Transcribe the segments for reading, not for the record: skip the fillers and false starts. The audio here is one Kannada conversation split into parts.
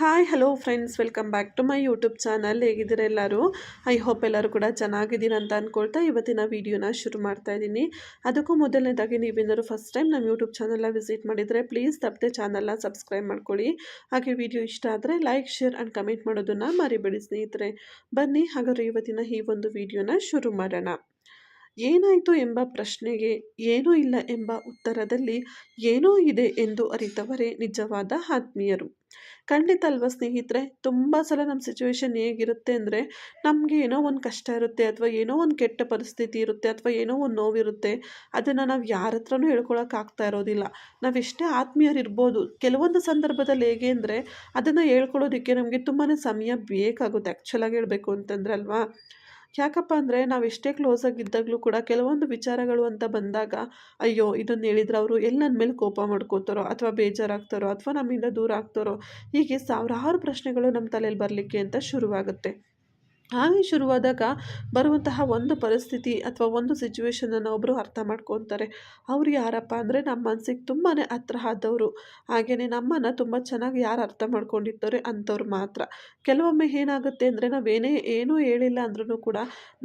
Hi hello friends, welcome back to my YouTube channel. ಹೇಗಿದ್ದೀರಾ ಎಲ್ಲರೂ? ಐ ಹೋಪ್ ಎಲ್ಲರೂ ಕೂಡ ಚೆನ್ನಾಗಿದ್ದೀರಾ ಅಂತ ಅಂದ್ಕೊಳ್ತಾ ಇವತ್ತಿನ ವೀಡಿಯೋನ ಶುರು ಮಾಡ್ತಾ ಇದ್ದೀನಿ. ಅದಕ್ಕೂ ಮೊದಲನೇದಾಗಿ ನೀವೇನಾದ್ರು ಫಸ್ಟ್ ಟೈಮ್ ನಮ್ಮ ಯೂಟ್ಯೂಬ್ ಚಾನಲ್ನ ವಿಸಿಟ್ ಮಾಡಿದರೆ ಪ್ಲೀಸ್ ತಪ್ಪದೆ ಚಾನಲ್ನ ಸಬ್ಸ್ಕ್ರೈಬ್ ಮಾಡ್ಕೊಳ್ಳಿ. ಹಾಗೆ ವಿಡಿಯೋ ಇಷ್ಟ ಆದರೆ ಲೈಕ್, ಶೇರ್ ಆ್ಯಂಡ್ ಕಮೆಂಟ್ ಮಾಡೋದನ್ನು ಮರಿಬೇಡಿ ಸ್ನೇಹಿತರೆ. ಬನ್ನಿ ಹಾಗಾದರೆ ಇವತ್ತಿನ ಈ ಒಂದು ವಿಡಿಯೋನ ಶುರು ಮಾಡೋಣ. ಏನಾಯಿತು ಎಂಬ ಪ್ರಶ್ನೆಗೆ ಏನೂ ಇಲ್ಲ ಎಂಬ ಉತ್ತರದಲ್ಲಿ ಏನೋ ಇದೆ ಎಂದು ಅರಿತವರೇ ನಿಜವಾದ ಆತ್ಮೀಯರು. ಖಂಡಿತ ಅಲ್ವಾ ಸ್ನೇಹಿತರೆ? ತುಂಬ ಸಲ ನಮ್ಮ ಸಿಚುವೇಶನ್ ಹೇಗಿರುತ್ತೆ ಅಂದರೆ, ನಮಗೆ ಏನೋ ಒಂದು ಕಷ್ಟ ಇರುತ್ತೆ, ಅಥವಾ ಏನೋ ಒಂದು ಕೆಟ್ಟ ಪರಿಸ್ಥಿತಿ ಇರುತ್ತೆ, ಅಥವಾ ಏನೋ ಒಂದು ನೋವಿರುತ್ತೆ. ಅದನ್ನು ನಾವು ಯಾರ ಹತ್ರನೂ ಹೇಳ್ಕೊಳಕ್ಕಾಗ್ತಾ ಇರೋದಿಲ್ಲ. ನಾವೆಷ್ಟೇ ಆತ್ಮೀಯರಿರ್ಬೋದು, ಕೆಲವೊಂದು ಸಂದರ್ಭದಲ್ಲಿ ಹೇಗೆ ಅಂದರೆ ಅದನ್ನು ಹೇಳ್ಕೊಳ್ಳೋದಕ್ಕೆ ನಮಗೆ ತುಂಬಾ ಸಮಯ ಬೇಕಾಗುತ್ತೆ. ಆ್ಯಕ್ಚುಲಾಗಿ ಹೇಳಬೇಕು ಅಂತಂದ್ರೆ ಅಲ್ವಾ? ಯಾಕಪ್ಪ ಅಂದರೆ ನಾವೆಷ್ಟೇ ಕ್ಲೋಸ್ ಆಗಿದ್ದಾಗಲೂ ಕೂಡ ಕೆಲವೊಂದು ವಿಚಾರಗಳು ಅಂತ ಬಂದಾಗ, ಅಯ್ಯೋ ಇದನ್ನು ಹೇಳಿದ್ರೆ ಅವರು ಎಲ್ಲಿ ನನ್ನ ಮೇಲೆ ಕೋಪ ಮಾಡ್ಕೋತಾರೋ, ಅಥವಾ ಬೇಜಾರಾಗ್ತಾರೋ, ಅಥವಾ ನಮ್ಮಿಂದ ದೂರ ಆಗ್ತಾರೋ, ಹೀಗೆ ಸಾವಿರಾರು ಪ್ರಶ್ನೆಗಳು ನಮ್ಮ ತಲೆಯಲ್ಲಿ ಬರಲಿಕ್ಕೆ ಅಂತ ಶುರುವಾಗುತ್ತೆ. ಹಾಗೆ ಶುರುವಾದಾಗ ಬರುವಂತಹ ಒಂದು ಪರಿಸ್ಥಿತಿ ಅಥವಾ ಒಂದು ಸಿಚುವೇಶನನ್ನು ಒಬ್ಬರು ಅರ್ಥ ಮಾಡ್ಕೊತಾರೆ. ಅವರು ಯಾರಪ್ಪ ಅಂದರೆ ನಮ್ಮ ಮನಸ್ಸಿಗೆ ತುಂಬಾ ಹತ್ರ ಆದವರು. ಹಾಗೆಯೇ ನಮ್ಮನ್ನು ತುಂಬ ಚೆನ್ನಾಗಿ ಯಾರು ಅರ್ಥ ಮಾಡ್ಕೊಂಡಿರ್ತಾರೆ ಅಂಥವ್ರು ಮಾತ್ರ. ಕೆಲವೊಮ್ಮೆ ಏನಾಗುತ್ತೆ ಅಂದರೆ ಏನೂ ಹೇಳಿಲ್ಲ ಅಂದ್ರೂ ಕೂಡ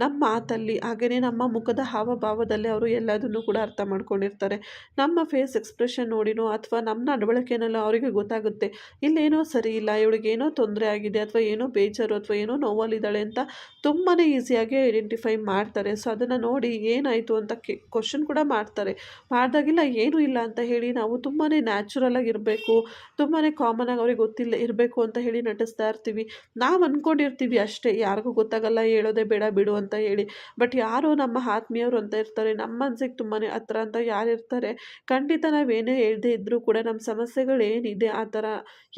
ನಮ್ಮ ಮಾತಲ್ಲಿ, ಹಾಗೆಯೇ ನಮ್ಮ ಮುಖದ ಹಾವಭಾವದಲ್ಲಿ ಅವರು ಎಲ್ಲದನ್ನು ಕೂಡ ಅರ್ಥ ಮಾಡ್ಕೊಂಡಿರ್ತಾರೆ. ನಮ್ಮ ಫೇಸ್ ಎಕ್ಸ್ಪ್ರೆಷನ್ ನೋಡಿನೋ ಅಥವಾ ನಮ್ಮ ನಡವಳಿಕೆನಲ್ಲೋ ಅವರಿಗೆ ಗೊತ್ತಾಗುತ್ತೆ, ಇಲ್ಲೇನೋ ಸರಿ ಇಲ್ಲ, ಇವಳಿಗೇನೋ ತೊಂದರೆ ಆಗಿದೆ, ಅಥವಾ ಏನೋ ಬೇಜಾರು, ಅಥವಾ ಏನೋ ನೋವಲ್ಲಿದ್ದಾಳೆ ಅಂತ ತುಂಬಾ ಈಸಿಯಾಗಿ ಐಡೆಂಟಿಫೈ ಮಾಡ್ತಾರೆ. ಸೊ ಅದನ್ನು ನೋಡಿ ಏನಾಯಿತು ಅಂತ ಕ್ವಶನ್ ಕೂಡ ಮಾಡ್ತಾರೆ. ಮಾಡಿದಾಗಿಲ್ಲ ಏನೂ ಇಲ್ಲ ಅಂತ ಹೇಳಿ ನಾವು ತುಂಬಾ ನ್ಯಾಚುರಲ್ ಆಗಿರಬೇಕು, ತುಂಬಾ ಕಾಮನ್ ಆಗಿ ಅವ್ರಿಗೆ ಗೊತ್ತಿಲ್ಲ ಇರಬೇಕು ಅಂತ ಹೇಳಿ ನಟಿಸ್ತಾ ಇರ್ತೀವಿ. ನಾವು ಅಂದ್ಕೊಂಡಿರ್ತೀವಿ ಅಷ್ಟೇ, ಯಾರಿಗೂ ಗೊತ್ತಾಗಲ್ಲ, ಹೇಳೋದೇ ಬೇಡ ಬಿಡು ಅಂತ ಹೇಳಿ. ಬಟ್ ಯಾರು ನಮ್ಮ ಆತ್ಮೀಯರು ಅಂತ ಇರ್ತಾರೆ, ನಮ್ಮ ಮನಸ್ಸಿಗೆ ತುಂಬಾ ಹತ್ರ ಅಂತ ಯಾರು ಇರ್ತಾರೆ, ಖಂಡಿತ ನಾವೇನೇ ಹೇಳ್ದೇ ಇದ್ದರೂ ಕೂಡ ನಮ್ಮ ಸಮಸ್ಯೆಗಳು ಏನಿದೆ ಆ ಥರ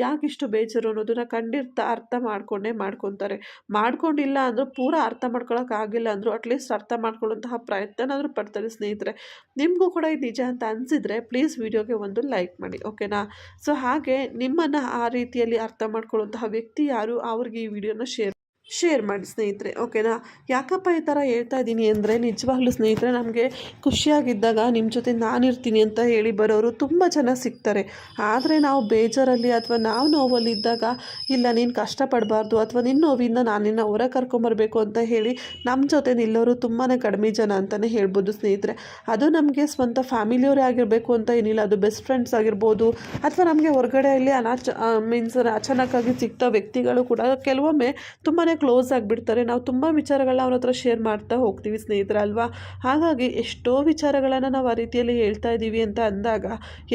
ಯಾಕಿಷ್ಟು ಬೇಜಾರು ಅನ್ನೋದನ್ನ ಖಂಡಿತ ಅರ್ಥ ಮಾಡ್ಕೊತಾರೆ. ಮಾಡ್ಕೊಂಡಿಲ್ಲ ಅಂದರೂ ಪೂರ ಅರ್ಥ ಮಾಡ್ಕೊಳಕ್ಕಾಗಿಲ್ಲ ಅಂದರೂ ಅಟ್ಲೀಸ್ಟ್ ಅರ್ಥ ಮಾಡ್ಕೊಳ್ಳುವಂತಹ ಪ್ರಯತ್ನನಾದರೂ ಪಡ್ತಾರೆ ಸ್ನೇಹಿತರೆ. ನಿಮಗೂ ಕೂಡ ಇದು ನಿಜ ಅಂತ ಅನಿಸಿದರೆ ಪ್ಲೀಸ್ ವಿಡಿಯೋಗೆ ಒಂದು ಲೈಕ್ ಮಾಡಿ, ಓಕೆನಾ? ಸೊ ಹಾಗೆ ನಿಮ್ಮನ್ನು ಆ ರೀತಿಯಲ್ಲಿ ಅರ್ಥ ಮಾಡ್ಕೊಳ್ಳುವಂತಹ ವ್ಯಕ್ತಿ ಯಾರು, ಅವ್ರಿಗೆ ಈ ವಿಡಿಯೋನ ಶೇರ್ ಮಾಡಿ ಸ್ನೇಹಿತರೆ, ಓಕೆನಾ? ಯಾಕಪ್ಪ ಈ ಥರ ಹೇಳ್ತಾ ಇದ್ದೀನಿ ಅಂದರೆ, ನಿಜವಾಗ್ಲೂ ಸ್ನೇಹಿತರೆ ನಮಗೆ ಖುಷಿಯಾಗಿದ್ದಾಗ ನಿಮ್ಮ ಜೊತೆ ನಾನಿರ್ತೀನಿ ಅಂತ ಹೇಳಿ ಬರೋರು ತುಂಬ ಜನ ಸಿಗ್ತಾರೆ. ಆದರೆ ನಾವು ಬೇಜಾರಲ್ಲಿ ಅಥವಾ ನಾವು ನೋವಲ್ಲಿದ್ದಾಗ, ಇಲ್ಲ ನೀನು ಕಷ್ಟಪಡಬಾರ್ದು, ಅಥವಾ ನಿನ್ನ ನೋವಿಂದ ನಾನು ನಿನ್ನ ಹೊರಗೆ ಕರ್ಕೊಂಬರ್ಬೇಕು ಅಂತ ಹೇಳಿ ನಮ್ಮ ಜೊತೆ ನಿಲ್ಲೋರು ತುಂಬಾ ಕಡಿಮೆ ಜನ ಅಂತಲೇ ಹೇಳ್ಬೋದು ಸ್ನೇಹಿತರೆ. ಅದು ನಮಗೆ ಸ್ವಂತ ಫ್ಯಾಮಿಲಿಯವರೇ ಆಗಿರಬೇಕು ಅಂತ ಏನಿಲ್ಲ, ಅದು ಬೆಸ್ಟ್ ಫ್ರೆಂಡ್ಸ್ ಆಗಿರ್ಬೋದು, ಅಥವಾ ನಮಗೆ ಹೊರಗಡೆಯಲ್ಲಿ ಅಚಾನಕ್ಕಾಗಿ ಸಿಗ್ತಾ ವ್ಯಕ್ತಿಗಳು ಕೂಡ ಕೆಲವೊಮ್ಮೆ ತುಂಬಾ ಕ್ಲೋಸ್ ಆಗಿಬಿಡ್ತಾರೆ. ನಾವು ತುಂಬ ವಿಚಾರಗಳನ್ನ ಅವ್ರ ಹತ್ರ ಶೇರ್ ಮಾಡ್ತಾ ಹೋಗ್ತೀವಿ ಸ್ನೇಹಿತರೆ ಅಲ್ವಾ? ಹಾಗಾಗಿ ಎಷ್ಟೋ ವಿಚಾರಗಳನ್ನು ನಾವು ಆ ರೀತಿಯಲ್ಲಿ ಹೇಳ್ತಾ ಇದ್ದೀವಿ ಅಂತ ಅಂದಾಗ,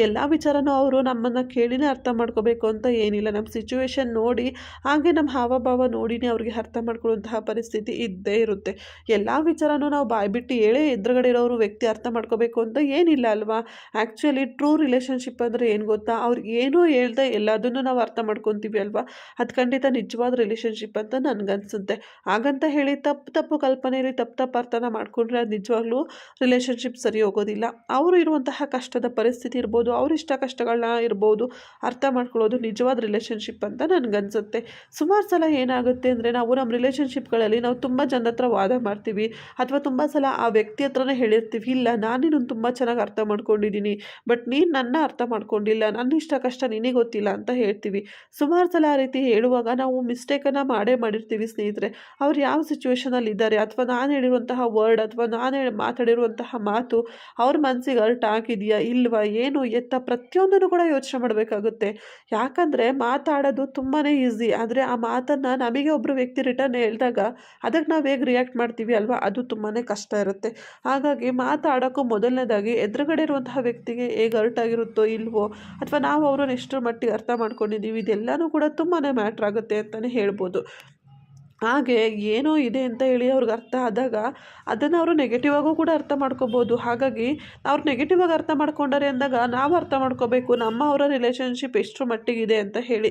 ಎಲ್ಲ ವಿಚಾರನೂ ಅವರು ನಮ್ಮನ್ನು ಕೇಳಿನೇ ಅರ್ಥ ಮಾಡ್ಕೋಬೇಕು ಅಂತ ಏನಿಲ್ಲ. ನಮ್ಮ ಸಿಚುವೇಶನ್ ನೋಡಿ, ಹಾಗೆ ನಮ್ಮ ಹಾವಭಾವ ನೋಡಿನೇ ಅವ್ರಿಗೆ ಅರ್ಥ ಮಾಡ್ಕೊಳ್ಳುವಂತಹ ಪರಿಸ್ಥಿತಿ ಇದ್ದೇ ಇರುತ್ತೆ. ಎಲ್ಲ ವಿಚಾರನೂ ನಾವು ಬಾಯ್ಬಿಟ್ಟು ಹೇಳೇ ಎದುರುಗಡೆ ಇರೋರು ವ್ಯಕ್ತಿ ಅರ್ಥ ಮಾಡ್ಕೋಬೇಕು ಅಂತ ಏನಿಲ್ಲ ಅಲ್ವಾ? ಆ್ಯಕ್ಚುಲಿ ಟ್ರೂ ರಿಲೇಷನ್ಶಿಪ್ ಅಂದರೆ ಏನು ಗೊತ್ತಾ? ಅವ್ರಿಗೆ ಏನೂ ಹೇಳ್ದೆ ಎಲ್ಲದನ್ನು ನಾವು ಅರ್ಥ ಮಾಡ್ಕೊತೀವಿ ಅಲ್ವಾ? ಅದು ಖಂಡಿತ ನಿಜವಾದ ರಿಲೇಷನ್ಶಿಪ್ ಅಂತ ನನಗನ್ಸುತ್ತೆ. ಹಾಗಂತ ಹೇಳಿ ತಪ್ಪು ಕಲ್ಪನೆಯಲ್ಲಿ ತಪ್ಪು ಅರ್ಥನ ಮಾಡ್ಕೊಂಡ್ರೆ ಅದು ನಿಜವಾಗ್ಲೂ ರಿಲೇಷನ್ಶಿಪ್ ಸರಿ ಹೋಗೋದಿಲ್ಲ. ಅವರು ಇರುವಂತಹ ಕಷ್ಟದ ಪರಿಸ್ಥಿತಿ ಇರ್ಬೋದು, ಅವರಿಷ್ಟ ಕಷ್ಟಗಳನ್ನ ಇರ್ಬೋದು, ಅರ್ಥ ಮಾಡ್ಕೊಳ್ಳೋದು ನಿಜವಾದ ರಿಲೇಷನ್ಶಿಪ್ ಅಂತ ನನಗನ್ಸುತ್ತೆ. ಸುಮಾರು ಸಲ ಏನಾಗುತ್ತೆ ಅಂದರೆ, ನಾವು ನಮ್ಮ ರಿಲೇಷನ್ಶಿಪ್ಗಳಲ್ಲಿ ನಾವು ತುಂಬ ಜನದ ಹತ್ರ ವಾದ ಮಾಡ್ತೀವಿ, ಅಥವಾ ತುಂಬ ಸಲ ಆ ವ್ಯಕ್ತಿ ಹತ್ರನೇ ಹೇಳಿರ್ತೀವಿ, ಇಲ್ಲ ನಾನು ನಿನ್ನನ್ನು ತುಂಬ ಚೆನ್ನಾಗಿ ಅರ್ಥ ಮಾಡ್ಕೊಂಡಿದ್ದೀನಿ, ಬಟ್ ನೀನು ನನ್ನ ಅರ್ಥ ಮಾಡ್ಕೊಂಡಿಲ್ಲ, ನನ್ನ ಇಷ್ಟ ಕಷ್ಟ ನಿನಗೆ ಗೊತ್ತಿಲ್ಲ ಅಂತ ಹೇಳ್ತೀವಿ. ಸುಮಾರು ಸಲ ಆ ರೀತಿ ಹೇಳುವಾಗ ನಾವು ಮಿಸ್ಟೇಕನ್ನು ಮಾಡಿರ್ತೀವಿ ಸ್ನೇಹಿತರೆ. ಅವ್ರು ಯಾವ ಸಿಚುವೇಶನಲ್ಲಿ ಇದ್ದಾರೆ, ಅಥವಾ ನಾನು ಹೇಳಿರುವಂತಹ ವರ್ಡ್, ಅಥವಾ ನಾನು ಮಾತಾಡಿರುವಂತಹ ಮಾತು ಅವ್ರ ಮನಸ್ಸಿಗೆ ಹರ್ಟ್ ಆಗಿದೆಯಾ ಇಲ್ವಾ, ಏನು ಎತ್ತ ಪ್ರತಿಯೊಂದನ್ನು ಕೂಡ ಯೋಚನೆ ಮಾಡಬೇಕಾಗುತ್ತೆ. ಯಾಕಂದರೆ ಮಾತಾಡೋದು ತುಂಬಾ ಈಸಿ, ಆದರೆ ಆ ಮಾತನ್ನು ನಮಗೆ ಒಬ್ಬರು ವ್ಯಕ್ತಿ ರಿಟರ್ನ್ ಹೇಳಿದಾಗ ಅದಕ್ಕೆ ನಾವು ಹೇಗೆ ರಿಯಾಕ್ಟ್ ಮಾಡ್ತೀವಿ ಅಲ್ವಾ, ಅದು ತುಂಬಾ ಕಷ್ಟ ಇರುತ್ತೆ. ಹಾಗಾಗಿ ಮಾತಾಡೋಕ್ಕೂ ಮೊದಲನೇದಾಗಿ ಎದುರುಗಡೆ ಇರುವಂತಹ ವ್ಯಕ್ತಿಗೆ ಹೇಗೆ ಹರ್ಟ್ ಆಗಿರುತ್ತೋ ಇಲ್ವೋ, ಅಥವಾ ನಾವು ಅವ್ರನ್ನ ಎಷ್ಟರ ಮಟ್ಟಿಗೆ ಅರ್ಥ ಮಾಡ್ಕೊಂಡಿದ್ದೀವಿ, ಇದೆಲ್ಲನೂ ಕೂಡ ತುಂಬಾ ಮ್ಯಾಟ್ರ್ ಆಗುತ್ತೆ ಅಂತಲೇ ಹೇಳ್ಬೋದು. ಹಾಗೆ ಏನೋ ಇದೆ ಅಂತ ಹೇಳಿ ಅವ್ರಿಗೆ ಅರ್ಥ ಆದಾಗ ಅದನ್ನು ಅವರು ನೆಗೆಟಿವ್ ಆಗೂ ಕೂಡ ಅರ್ಥ ಮಾಡ್ಕೋಬೋದು. ಹಾಗಾಗಿ ಅವ್ರು ನೆಗೆಟಿವ್ ಆಗಿ ಅರ್ಥ ಮಾಡ್ಕೊಂಡಾರೆ ಅಂದಾಗ ನಾವು ಅರ್ಥ ಮಾಡ್ಕೋಬೇಕು ನಮ್ಮ ಅವರ ರಿಲೇಷನ್ಶಿಪ್ ಎಷ್ಟರ ಮಟ್ಟಿಗಿದೆ ಅಂತ ಹೇಳಿ.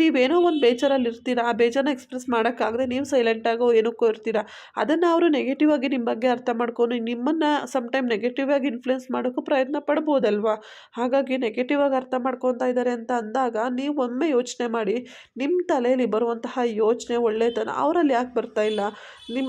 ನೀವೇನೋ ಒಂದು ಬೇಜಾರಲ್ಲಿ ಇರ್ತೀರ, ಆ ಬೇಜಾರನ್ನ ಎಕ್ಸ್ಪ್ರೆಸ್ ಮಾಡೋಕ್ಕಾಗದೆ ನೀವು ಸೈಲೆಂಟಾಗೋ ಏನಕ್ಕೋ ಇರ್ತೀರ, ಅದನ್ನು ಅವರು ನೆಗೆಟಿವ್ ಆಗಿ ನಿಮ್ಮ ಬಗ್ಗೆ ಅರ್ಥ ಮಾಡ್ಕೊಂಡು ನಿಮ್ಮನ್ನು ಸಮ್ಟೈಮ್ ನೆಗೆಟಿವ್ ಆಗಿ ಇನ್ಫ್ಲುಯೆನ್ಸ್ ಮಾಡೋಕ್ಕೂ ಪ್ರಯತ್ನ ಪಡ್ಬೋದಲ್ವಾ? ಹಾಗಾಗಿ ನೆಗೆಟಿವ್ ಆಗಿ ಅರ್ಥ ಮಾಡ್ಕೊತಾ ಇದ್ದಾರೆ ಅಂತ ಅಂದಾಗ ನೀವು ಒಮ್ಮೆ ಯೋಚನೆ ಮಾಡಿ, ನಿಮ್ಮ ತಲೆಯಲ್ಲಿ ಬರುವಂತಹ ಯೋಚನೆ ಒಳ್ಳೆತನ ಅವರಲ್ಲಿ ಯಾಕೆ ಬರ್ತಾ ಇಲ್ಲ?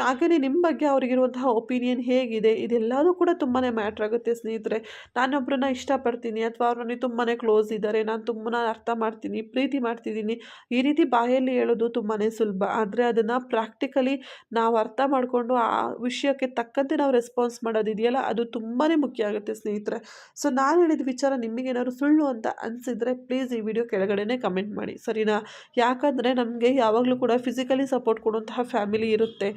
ಹಾಗೆಯೇ ನಿಮ್ಮ ಬಗ್ಗೆ ಅವರಿಗಿರುವಂತಹ ಒಪಿನಿಯನ್ ಹೇಗಿದೆ? ಇದೆಲ್ಲವೂ ಕೂಡ ತುಂಬಾ ಮ್ಯಾಟ್ರ್ ಆಗುತ್ತೆ ಸ್ನೇಹಿತರೆ. ನಾನೊಬ್ಬರನ್ನ ಇಷ್ಟಪಡ್ತೀನಿ ಅಥವಾ ಅವ್ರು ನನಗೆ ತುಂಬಾ ಕ್ಲೋಸ್ ಇದ್ದಾರೆ, ನಾನು ತುಂಬಾ ಅರ್ಥ ಮಾಡ್ತೀನಿ, ಪ್ರೀತಿ ಮಾಡ್ತಿದ್ದೀನಿ, ಈ ರೀತಿ ಬಾಯಲ್ಲಿ ಹೇಳೋದು ತುಂಬಾ ಸುಲಭ. ಆದರೆ ಅದನ್ನು ಪ್ರಾಕ್ಟಿಕಲಿ ನಾವು ಅರ್ಥ ಮಾಡಿಕೊಂಡು ಆ ವಿಷಯಕ್ಕೆ ತಕ್ಕಂತೆ ನಾವು ರೆಸ್ಪಾನ್ಸ್ ಮಾಡೋದಿದೆಯಲ್ಲ, ಅದು ತುಂಬಾ ಮುಖ್ಯ ಆಗುತ್ತೆ ಸ್ನೇಹಿತರೆ. ಸೊ ನಾನು ಹೇಳಿದ ವಿಚಾರ ನಿಮಗೇನಾದ್ರು ಸುಳ್ಳು ಅಂತ ಅನಿಸಿದರೆ ಪ್ಲೀಸ್ ಈ ವಿಡಿಯೋ ಕೆಳಗಡೆನೇ ಕಮೆಂಟ್ ಮಾಡಿ, ಸರಿನಾ? ಯಾಕಂದರೆ ನಮಗೆ ಯಾವಾಗಲೂ ಕೂಡ ಫಿಸಿಕಲಿ ಸಪೋರ್ಟ್ ಕೊಡುವಂತಹ ಫ್ಯಾಮಿಲಿ ಇರುತ್ತೆ,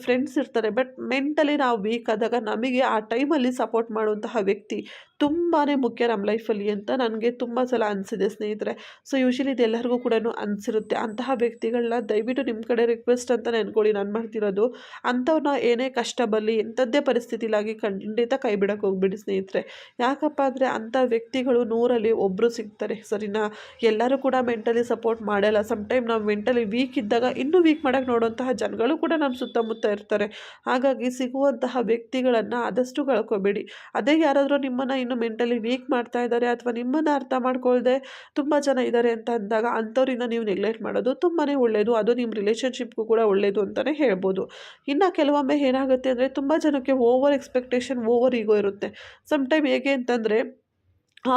ಫ್ರೆಂಡ್ಸ್ ಇರ್ತಾರೆ, ಬಟ್ ಮೆಂಟಲಿ ನಾವು ವೀಕ್ ಆದಾಗ ನಮಗೆ ಆ ಟೈಮಲ್ಲಿ ಸಪೋರ್ಟ್ ಮಾಡುವಂತಹ ವ್ಯಕ್ತಿ ತುಂಬಾ ಮುಖ್ಯ ನಮ್ಮ ಲೈಫಲ್ಲಿ ಅಂತ ನನಗೆ ತುಂಬ ಸಲ ಅನಿಸಿದೆ ಸ್ನೇಹಿತರೆ. ಸೊ ಯೂಶಲಿ ಇದೆಲ್ಲರಿಗೂ ಕೂಡ ಅನಿಸಿರುತ್ತೆ. ಅಂತಹ ವ್ಯಕ್ತಿಗಳನ್ನ ದಯವಿಟ್ಟು ನಿಮ್ಮ ಕಡೆ ರಿಕ್ವೆಸ್ಟ್ ಅಂತ ನೆನ್ಕೊಳ್ಳಿ ನಾನು ಮಾಡ್ತಿರೋದು. ಅಂಥವ್ರನ್ನ ಏನೇ ಕಷ್ಟ ಬರಲಿ, ಎಂಥದ್ದೇ ಪರಿಸ್ಥಿತಿಲಾಗಿ ಖಂಡಿತ ಕೈ ಬಿಡೋಕ್ಕೆ ಹೋಗ್ಬಿಡಿ ಸ್ನೇಹಿತರೆ. ಯಾಕಪ್ಪ ಅಂದರೆ ಅಂಥ ವ್ಯಕ್ತಿಗಳು 100ರಲ್ಲಿ ಒಬ್ಬರು ಸಿಗ್ತಾರೆ, ಸರಿನಾ? ಎಲ್ಲರೂ ಕೂಡ ಮೆಂಟಲಿ ಸಪೋರ್ಟ್ ಮಾಡಲ್ಲ. ಸಮ್ಟೈಮ್ ನಾವು ಮೆಂಟಲಿ ವೀಕ್ ಇದ್ದಾಗ ಇನ್ನೂ ವೀಕ್ ಮಾಡೋಕ್ಕೆ ನೋಡುವಂತಹ ಜನಗಳು ಕೂಡ ನಮ್ಮ ಸುತ್ತಮುತ್ತ ಇರ್ತಾರೆ. ಹಾಗಾಗಿ ಸಿಗುವಂತಹ ವ್ಯಕ್ತಿಗಳನ್ನು ಆದಷ್ಟು ಕಳ್ಕೊಬೇಡಿ. ಅದೇ ಯಾರಾದರೂ ನಿಮ್ಮನ್ನು ಇನ್ನು ಮೆಂಟಲಿ ವೀಕ್ ಮಾಡ್ತಾ ಇದ್ದಾರೆ ಅಥವಾ ನಿಮ್ಮನ್ನು ಅರ್ಥ ಮಾಡ್ಕೊಳ್ದೆ ತುಂಬ ಜನ ಇದ್ದಾರೆ ಅಂತ ಅಂದಾಗ ಅಂಥವ್ರಿಂದ ನೀವು ನೆಗ್ಲೆಕ್ಟ್ ಮಾಡೋದು ತುಂಬಾ ಒಳ್ಳೆಯದು. ಅದು ನಿಮ್ಮ ರಿಲೇಷನ್ಶಿಪ್ಗೂ ಕೂಡ ಒಳ್ಳೆಯದು ಅಂತಲೇ ಹೇಳ್ಬೋದು. ಇನ್ನು ಕೆಲವೊಮ್ಮೆ ಏನಾಗುತ್ತೆ ಅಂದರೆ ತುಂಬ ಜನಕ್ಕೆ ಓವರ್ ಎಕ್ಸ್ಪೆಕ್ಟೇಷನ್, ಓವರ್ ಈಗೋ ಇರುತ್ತೆ. ಸಮ್ಟೈಮ್ ಹೇಗೆ ಅಂತಂದರೆ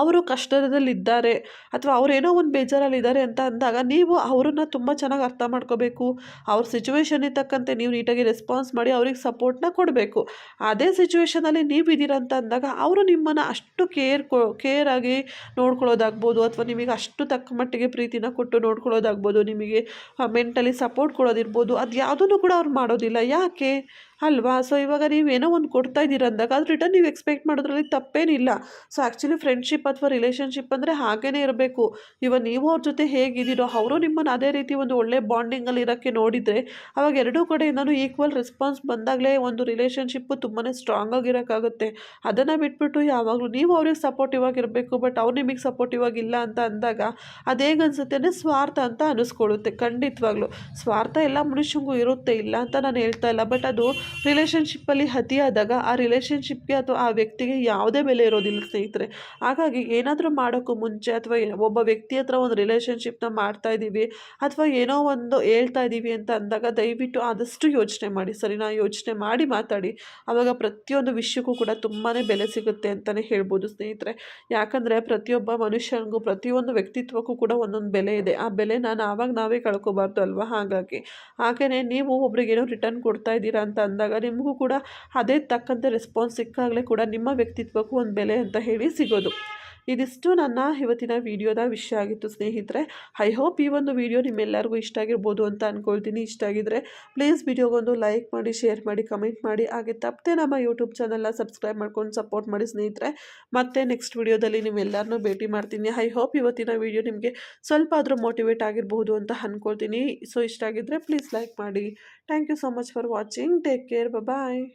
ಅವರು ಕಷ್ಟದಲ್ಲಿದ್ದಾರೆ ಅಥವಾ ಅವರೇನೋ ಒಂದು ಬೇಜಾರಲ್ಲಿದ್ದಾರೆ ಅಂತ ಅಂದಾಗ ನೀವು ಅವರನ್ನು ತುಂಬ ಚೆನ್ನಾಗಿ ಅರ್ಥ ಮಾಡ್ಕೋಬೇಕು. ಅವ್ರ ಸಿಚುವೇಶನಿಗೆ ತಕ್ಕಂತೆ ನೀವು ನೀಟಾಗಿ ರೆಸ್ಪಾನ್ಸ್ ಮಾಡಿ ಅವ್ರಿಗೆ ಸಪೋರ್ಟ್ನ ಕೊಡಬೇಕು. ಅದೇ ಸಿಚುವೇಷನಲ್ಲಿ ನೀವಿದ್ದೀರ ಅಂತ ಅಂದಾಗ ಅವರು ನಿಮ್ಮನ್ನು ಅಷ್ಟು ಕೇರ್ ಆಗಿ ನೋಡ್ಕೊಳ್ಳೋದಾಗ್ಬೋದು ಅಥವಾ ನಿಮಗೆ ಅಷ್ಟು ತಕ್ಕ ಮಟ್ಟಿಗೆ ಪ್ರೀತಿನ ಕೊಟ್ಟು ನೋಡ್ಕೊಳ್ಳೋದಾಗ್ಬೋದು, ನಿಮಗೆ ಮೆಂಟಲಿ ಸಪೋರ್ಟ್ ಕೊಡೋದಿರ್ಬೋದು, ಅದು ಯಾವುದನ್ನು ಕೂಡ ಅವ್ರು ಮಾಡೋದಿಲ್ಲ. ಯಾಕೆ ಅಲ್ವಾ? ಸೊ ಇವಾಗ ನೀವೇನೋ ಒಂದು ಕೊಡ್ತಾ ಇದ್ದೀರ ಅಂದಾಗ ಅದು ರಿಟರ್ನ್ ನೀವು ಎಕ್ಸ್ಪೆಕ್ಟ್ ಮಾಡೋದ್ರಲ್ಲಿ ತಪ್ಪೇನಿಲ್ಲ. ಸೊ ಆ್ಯಕ್ಚುಲಿ ಫ್ರೆಂಡ್ಶಿಪ್ ಅಥವಾ ರಿಲೇಷನ್ಶಿಪ್ ಅಂದರೆ ಹಾಗೇ ಇರಬೇಕು. ಇವಾಗ ನೀವು ಅವ್ರ ಜೊತೆ ಹೇಗಿದ್ದೀರೋ ಅವರು ನಿಮ್ಮನ್ನು ಅದೇ ರೀತಿ ಒಂದು ಒಳ್ಳೆ ಬಾಂಡಿಂಗಲ್ಲಿ ಇರೋಕ್ಕೆ ನೋಡಿದರೆ ಅವಾಗ ಎರಡೂ ಕಡೆಯಿಂದನೂ ಈಕ್ವಲ್ ರೆಸ್ಪಾನ್ಸ್ ಬಂದಾಗಲೇ ಒಂದು ರಿಲೇಷನ್ಶಿಪ್ಪು ತುಂಬಾ ಸ್ಟ್ರಾಂಗ್ ಆಗಿರೋಕ್ಕಾಗುತ್ತೆ. ಅದನ್ನು ಬಿಟ್ಬಿಟ್ಟು ಯಾವಾಗಲೂ ನೀವು ಅವ್ರಿಗೆ ಸಪೋರ್ಟಿವ್ ಆಗಿರಬೇಕು, ಬಟ್ ಅವ್ರು ನಿಮಗೆ ಸಪೋರ್ಟಿವ್ ಆಗಿಲ್ಲ ಅಂತ ಅಂದಾಗ ಅದು ಹೇಗೆ ಅನಿಸುತ್ತೆ ಅಂದರೆ ಸ್ವಾರ್ಥ ಅಂತ ಅನ್ನಿಸ್ಕೊಳ್ಳುತ್ತೆ. ಖಂಡಿತವಾಗ್ಲೂ ಸ್ವಾರ್ಥ ಎಲ್ಲ ಮನುಷ್ಯಂಗೂ ಇರುತ್ತೆ, ಇಲ್ಲ ಅಂತ ನಾನು ಹೇಳ್ತಾ ಇಲ್ಲ. ಬಟ್ ಅದು ರಿಲೇಷನ್ಶಿಪ್ಪಲ್ಲಿ ಅತಿಯಾದಾಗ ಆ ರಿಲೇಷನ್ಶಿಪ್ಗೆ ಅಥವಾ ಆ ವ್ಯಕ್ತಿಗೆ ಯಾವುದೇ ಬೆಲೆ ಇರೋದಿಲ್ಲ ಸ್ನೇಹಿತರೆ. ಹಾಗಾಗಿ ಏನಾದರೂ ಮಾಡೋಕ್ಕೂ ಮುಂಚೆ ಅಥವಾ ಒಬ್ಬ ವ್ಯಕ್ತಿ ಹತ್ರ ಒಂದು ರಿಲೇಷನ್ಶಿಪ್ನ ಮಾಡ್ತಾ ಇದ್ದೀವಿ ಅಥವಾ ಏನೋ ಒಂದು ಹೇಳ್ತಾ ಇದ್ದೀವಿ ಅಂತ ಅಂದಾಗ ದಯವಿಟ್ಟು ಆದಷ್ಟು ಯೋಚನೆ ಮಾಡಿ, ಸರಿನಾ? ಯೋಚನೆ ಮಾಡಿ ಮಾತಾಡಿ. ಆವಾಗ ಪ್ರತಿಯೊಂದು ವಿಷಯಕ್ಕೂ ಕೂಡ ತುಂಬಾ ಬೆಲೆ ಸಿಗುತ್ತೆ ಅಂತಲೇ ಹೇಳ್ಬೋದು ಸ್ನೇಹಿತರೆ. ಯಾಕಂದರೆ ಪ್ರತಿಯೊಬ್ಬ ಮನುಷ್ಯನಿಗೂ ಪ್ರತಿಯೊಂದು ವ್ಯಕ್ತಿತ್ವಕ್ಕೂ ಕೂಡ ಒಂದೊಂದು ಬೆಲೆ ಇದೆ. ಆ ಬೆಲೆನ ನಾವೇ ಕಳ್ಕೊಬಾರ್ದು ಅಲ್ವಾ? ಹಾಗೆಯೇ ನೀವು ಒಬ್ರಿಗೇನೋ ರಿಟರ್ನ್ ಕೊಡ್ತಾ ಇದ್ದೀರಾ ಅಂತ ಅಂದಾಗ ನಿಮಗೂ ಕೂಡ ಅದೇ ತಕ್ಕಂತೆ ರೆಸ್ಪಾನ್ಸ್ ಸಿಕ್ಕಾಗಲೇ ಕೂಡ ನಿಮ್ಮ ವ್ಯಕ್ತಿತ್ವಕ್ಕೂ ಒಂದು ಬೆಲೆ ಅಂತ ಹೇಳಿ ಸಿಗೋದು. ಇದಿಷ್ಟು ನನ್ನ ಇವತ್ತಿನ ವಿಡಿಯೋದ ವಿಷಯ ಆಗಿತ್ತು ಸ್ನೇಹಿತರೆ. ಐ ಹೋಪ್ ಈ ಒಂದು ವಿಡಿಯೋ ನಿಮ್ಮೆಲ್ಲರಿಗೂ ಇಷ್ಟ ಆಗಿರ್ಬೋದು ಅಂತ ಅಂದ್ಕೊಳ್ತೀನಿ. ಇಷ್ಟ ಆಗಿದ್ದರೆ ಪ್ಲೀಸ್ ವಿಡಿಯೋಗೊಂದು ಲೈಕ್ ಮಾಡಿ, ಶೇರ್ ಮಾಡಿ, ಕಮೆಂಟ್ ಮಾಡಿ. ಹಾಗೆ ತಪ್ಪದೆ ನಮ್ಮ ಯೂಟ್ಯೂಬ್ ಚಾನಲ್ನ ಸಬ್ಸ್ಕ್ರೈಬ್ ಮಾಡ್ಕೊಂಡು ಸಪೋರ್ಟ್ ಮಾಡಿ ಸ್ನೇಹಿತರೆ. ಮತ್ತೆ ನೆಕ್ಸ್ಟ್ ವಿಡಿಯೋದಲ್ಲಿ ನಿಮ್ಮೆಲ್ಲರನ್ನೂ ಭೇಟಿ ಮಾಡ್ತೀನಿ. ಐ ಹೋಪ್ ಇವತ್ತಿನ ವಿಡಿಯೋ ನಿಮಗೆ ಸ್ವಲ್ಪ ಆದರೂ ಮೋಟಿವೇಟ್ ಆಗಿರ್ಬೋದು ಅಂತ ಅಂದ್ಕೊಳ್ತೀನಿ. ಸೊ ಇಷ್ಟ ಆಗಿದ್ದರೆ ಪ್ಲೀಸ್ ಲೈಕ್ ಮಾಡಿ. Thank you so much for watching. Take care. Bye.